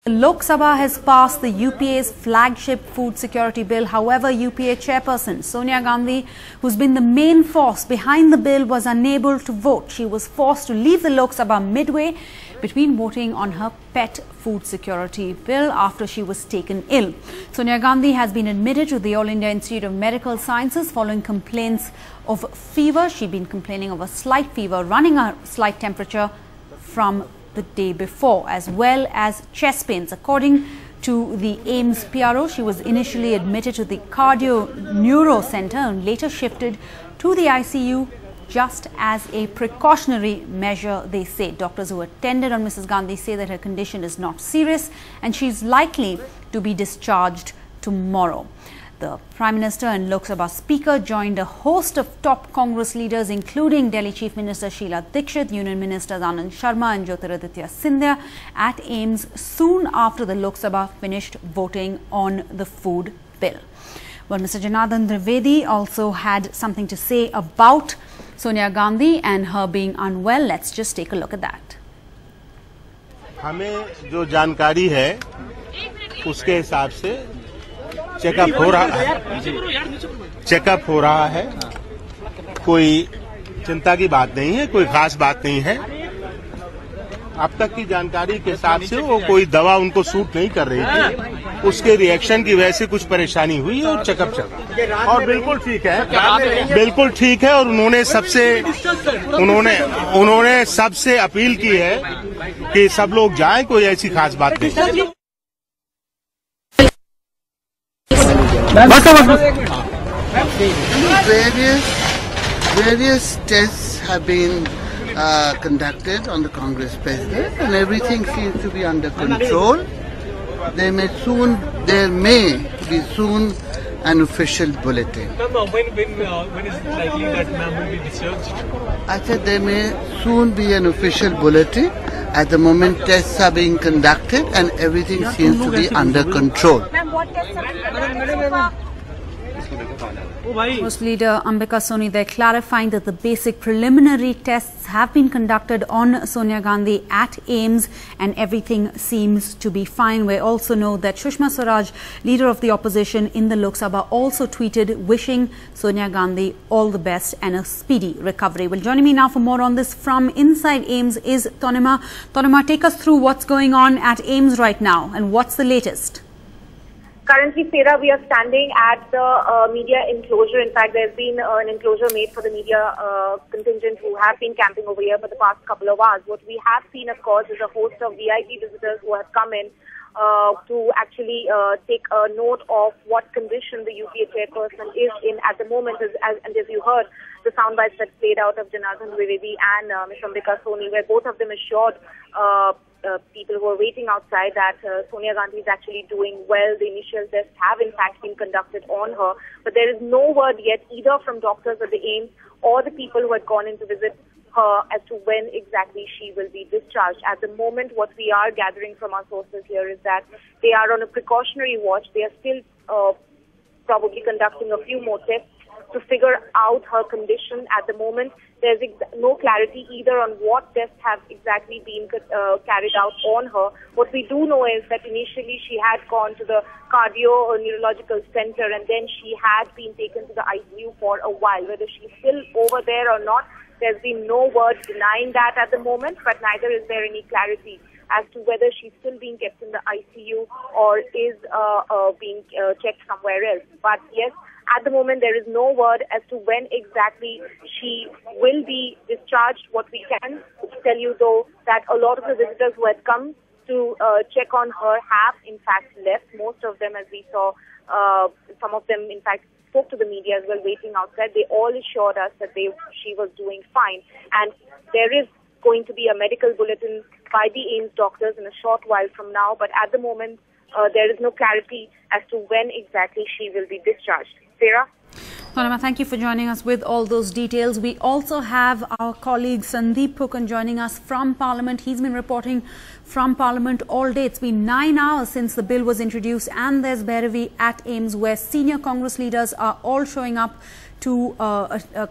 Lok Sabha has passed the UPA's flagship food security bill. However, UPA chairperson Sonia Gandhi, who's been the main force behind the bill, was unable to vote. She was forced to leave the Lok Sabha midway between voting on her pet food security bill after she was taken ill. Sonia Gandhi has been admitted to the All India Institute of Medical Sciences following complaints of fever. She'd been complaining of a slight fever, running a slight temperature from the day before, as well as chest pains. According to the AIIMS PRO, she was initially admitted to the Cardio Neuro Center and later shifted to the ICU just as a precautionary measure, they say. Doctors who attended on Mrs. Gandhi say that her condition is not serious and she's likely to be discharged tomorrow. The Prime Minister and Lok Sabha Speaker joined a host of top Congress leaders, including Delhi Chief Minister Sheila Dikshit, Union Ministers Anand Sharma and Jyotiraditya Scindia at AIIMS soon after the Lok Sabha finished voting on the food bill. Well, Mr. Janardhan Trivedi also had something to say about Sonia Gandhi and her being unwell. Let's just take a look at that. हमें जो जानकारी है उसके हिसाब से checkup हो रहा है, कोई चिंता की बात नहीं है, कोई खास बात नहीं है। अब तक की जानकारी के हिसाब से वो कोई दवा उनको सूट नहीं कर रही थी, उसके रिएक्शन की वजह से कुछ परेशानी हुई और चेकअप चल रहा है और बिल्कुल ठीक है, बिल्कुल ठीक है। और उन्होंने सबसे अपील की है कि सब लोग जाएं, कोई ऐसी खास बात नहीं। Various tests have been conducted on the Congress president, and everything seems to be under control. There may be soon an official bulletin. When is it likely that ma'am will be discharged? I said there may soon be an official bulletin. At the moment, tests are being conducted and everything seems to be under control. Ma'am, what tests are being conducted? Most Leader Ambika Soni there clarifying that the basic preliminary tests have been conducted on Sonia Gandhi at AIIMS and everything seems to be fine. We also know that Sushma Swaraj, leader of the opposition in the Lok Sabha, also tweeted wishing Sonia Gandhi all the best and a speedy recovery. Well, joining me now for more on this from inside AIIMS is Tonima. Tonima, take us through what's going on at AIIMS right now and what's the latest? Currently, Sarah, we are standing at the media enclosure. In fact, there's been an enclosure made for the media contingent who have been camping over here for the past couple of hours. What we have seen, of course, is a host of VIP visitors who have come in to actually take a note of what condition the UPA chairperson is in at the moment. And as you heard, the soundbites that played out of Janardhan Trivedi and Ms. Ambika Soni, where both of them assured people who are waiting outside that Sonia Gandhi is actually doing well. The initial tests have in fact been conducted on her, but there is no word yet either from doctors at the AIIMS or the people who had gone in to visit her as to when exactly she will be discharged. At the moment, what we are gathering from our sources here is that they are on a precautionary watch. They are still probably conducting a few more tests to figure out her condition. At the moment, there's no clarity either on what tests have exactly been carried out on her. What we do know is that initially she had gone to the Cardio Neurological Center and then she had been taken to the ICU for a while. Whether she's still over there or not, there's been no word denying that at the moment, but neither is there any clarity as to whether she's still being kept in the ICU or is being checked somewhere else. But yes, at the moment, there is no word as to when exactly she will be discharged. What we can tell you, though, that a lot of the visitors who had come to check on her have, in fact, left. Most of them, as we saw, some of them, in fact, spoke to the media as well, waiting outside. They all assured us that she was doing fine. And there is going to be a medical bulletin by the AIIMS doctors in a short while from now. But at the moment, there is no clarity as to when exactly she will be discharged. Sarah? Tonima, thank you for joining us with all those details. We also have our colleague Sandeep Pukan joining us from Parliament. He's been reporting from Parliament all day. It's been 9 hours since the bill was introduced and there's Bhairavi at AIIMS where senior Congress leaders are all showing up to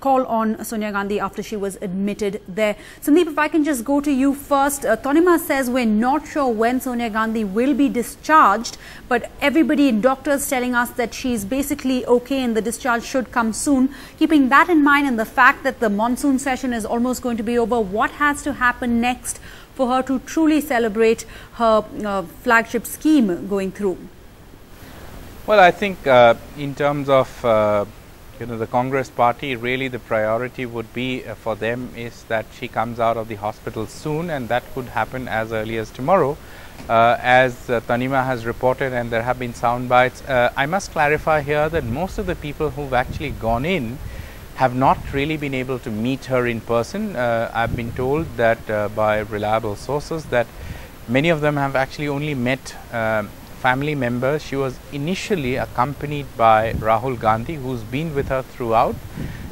call on Sonia Gandhi after she was admitted there. Sandeep, if I can just go to you first. Tanima says we're not sure when Sonia Gandhi will be discharged, but everybody, doctors telling us that she's basically okay and the discharge should come soon. Keeping that in mind and the fact that the monsoon session is almost going to be over, what has to happen next for her to truly celebrate her flagship scheme going through? Well, I think in terms of the Congress party, really the priority would be for them is that she comes out of the hospital soon, and that could happen as early as tomorrow. As Tanima has reported, and there have been sound bites, I must clarify here that most of the people who've actually gone in have not really been able to meet her in person. I've been told that by reliable sources that many of them have actually only met family members. She was initially accompanied by Rahul Gandhi, who's been with her throughout,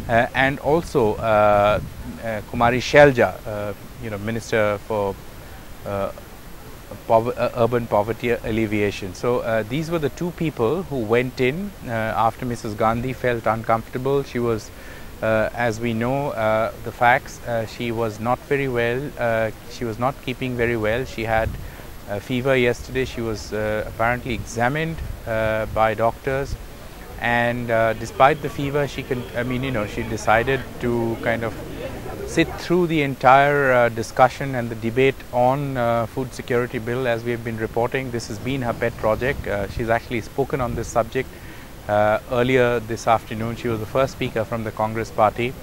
and also Kumari Shelja, Minister for Urban Poverty Alleviation. So these were the two people who went in after Mrs. Gandhi felt uncomfortable. She was, as we know the facts, she was not very well. She was not keeping very well. She had fever yesterday. She was apparently examined by doctors, and despite the fever, she decided to kind of sit through the entire discussion and the debate on food security bill. As we have been reporting, this has been her pet project. She's actually spoken on this subject earlier this afternoon. She was the first speaker from the Congress party,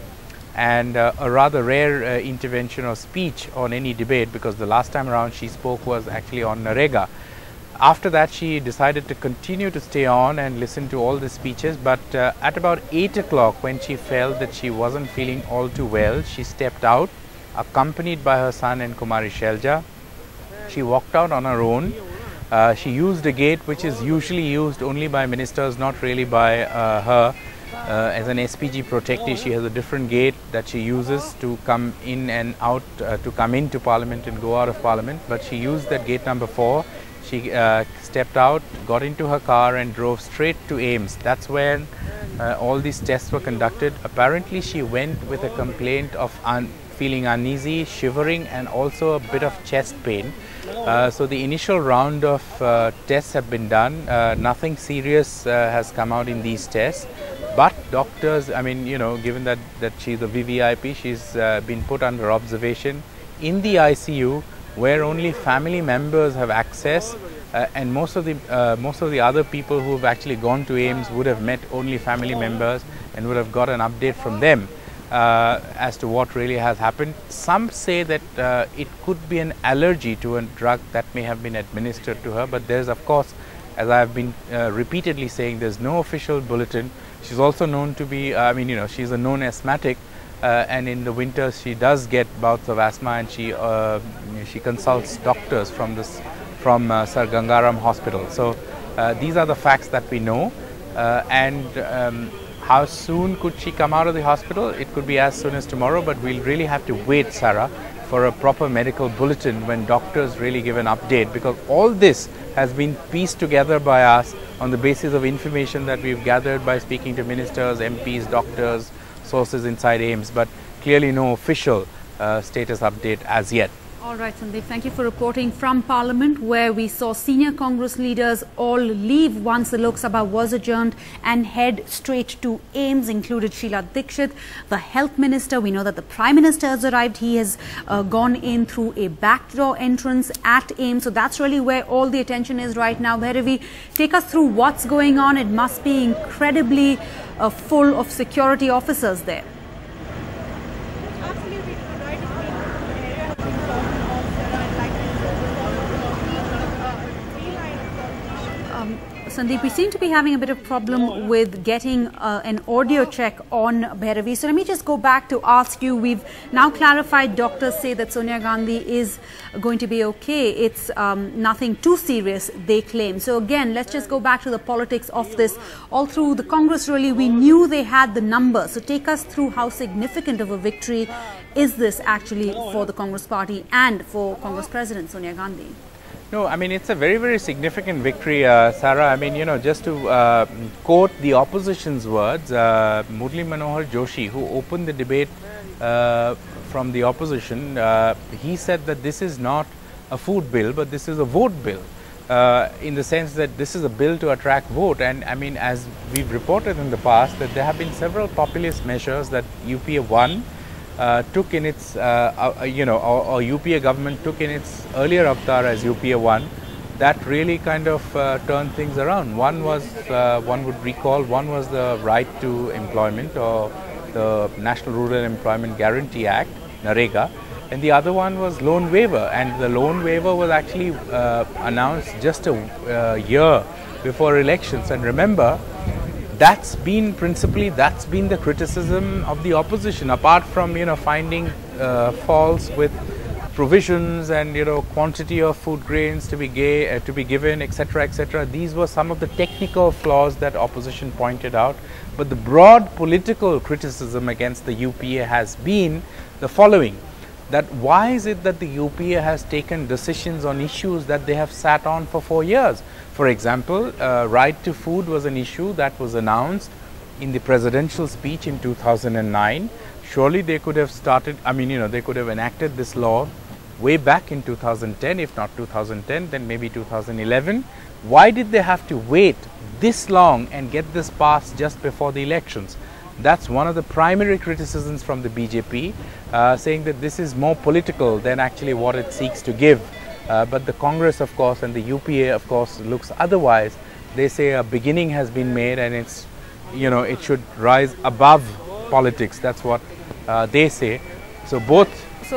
and a rather rare intervention or speech on any debate, because the last time around she spoke was actually on Narega. After that, she decided to continue to stay on and listen to all the speeches, but at about 8 o'clock, when she felt that she wasn't feeling all too well, she stepped out, accompanied by her son and Kumari Shelja. She walked out on her own. She used a gate which is usually used only by ministers, not really by her. As an SPG protectee, she has a different gate that she uses to come in and out, to come into Parliament and go out of Parliament, but she used that gate number 4. She stepped out, got into her car and drove straight to AIIMS. That's where all these tests were conducted. Apparently she went with a complaint of feeling uneasy, shivering, and also a bit of chest pain. So the initial round of tests have been done. Nothing serious has come out in these tests. But doctors, given that she's a VVIP, she's been put under observation in the ICU, where only family members have access, and most of the other people who have actually gone to AIIMS would have met only family members and would have got an update from them as to what really has happened. Some say that it could be an allergy to a drug that may have been administered to her, but there's, of course, as I have been repeatedly saying, there's no official bulletin. She's also known to be, she's a known asthmatic, and in the winters she does get bouts of asthma, and she consults doctors from Sir Gangaram Hospital. So these are the facts that we know, and how soon could she come out of the hospital? It could be as soon as tomorrow, but we'll really have to wait, Sarah, for a proper medical bulletin when doctors really give an update, because all this has been pieced together by us on the basis of information that we've gathered by speaking to ministers, MPs, doctors, sources inside AIIMS, but clearly no official status update as yet. All right, Sandeep, thank you for reporting from Parliament, where we saw senior Congress leaders all leave once the Lok Sabha was adjourned and head straight to AIIMS, included Sheila Dikshit, the Health Minister. We know that the Prime Minister has arrived. He has gone in through a backdoor entrance at AIIMS. So that's really where all the attention is right now. Bhairavi, take us through what's going on. It must be incredibly full of security officers there. Sandeep, we seem to be having a bit of problem with getting an audio check on Bhairavi. So let me just go back to ask you, we've now clarified, doctors say that Sonia Gandhi is going to be okay. It's nothing too serious, they claim. So again, let's just go back to the politics of this. All through the Congress, really, we knew they had the numbers. So take us through how significant of a victory is this actually for the Congress party and for Congress President Sonia Gandhi? No, I mean, it's a very, very significant victory, Sarah. I mean, you know, just to quote the opposition's words, Murli Manohar Joshi, who opened the debate from the opposition, he said that this is not a food bill, but this is a vote bill, in the sense that this is a bill to attract vote. And I mean, as we've reported in the past, that there have been several populist measures that UPA 1 took in its, or UPA government took in its earlier avatar as UPA 1, that really kind of turned things around. One was, one would recall, one was the right to employment, or the National Rural Employment Guarantee Act, NREGA, and the other one was loan waiver, and the loan waiver was actually announced just a year before elections. And remember, that's been the criticism of the opposition, apart from, you know, finding faults with provisions and, you know, quantity of food grains to be given, etc., etc. These were some of the technical flaws that opposition pointed out. But the broad political criticism against the UPA has been the following: that why is it that the UPA has taken decisions on issues that they have sat on for 4 years? For example, right to food was an issue that was announced in the presidential speech in 2009. Surely they could have started, I mean, you know, they could have enacted this law way back in 2010, if not 2010, then maybe 2011. Why did they have to wait this long and get this passed just before the elections? That's one of the primary criticisms from the BJP, saying that this is more political than actually what it seeks to give. But the Congress, of course, and the UPA, of course, looks otherwise. They say a beginning has been made, and it's, you know, it should rise above politics. That's what they say. So both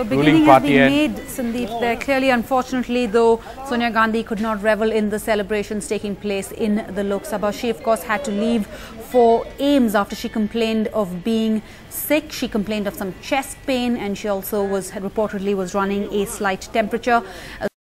beginning has been made, Sandeep. There clearly, unfortunately, though, Sonia Gandhi could not revel in the celebrations taking place in the Lok Sabha. She, of course, had to leave for AIIMS after she complained of being sick. She complained of some chest pain, and she also reportedly was running a slight temperature.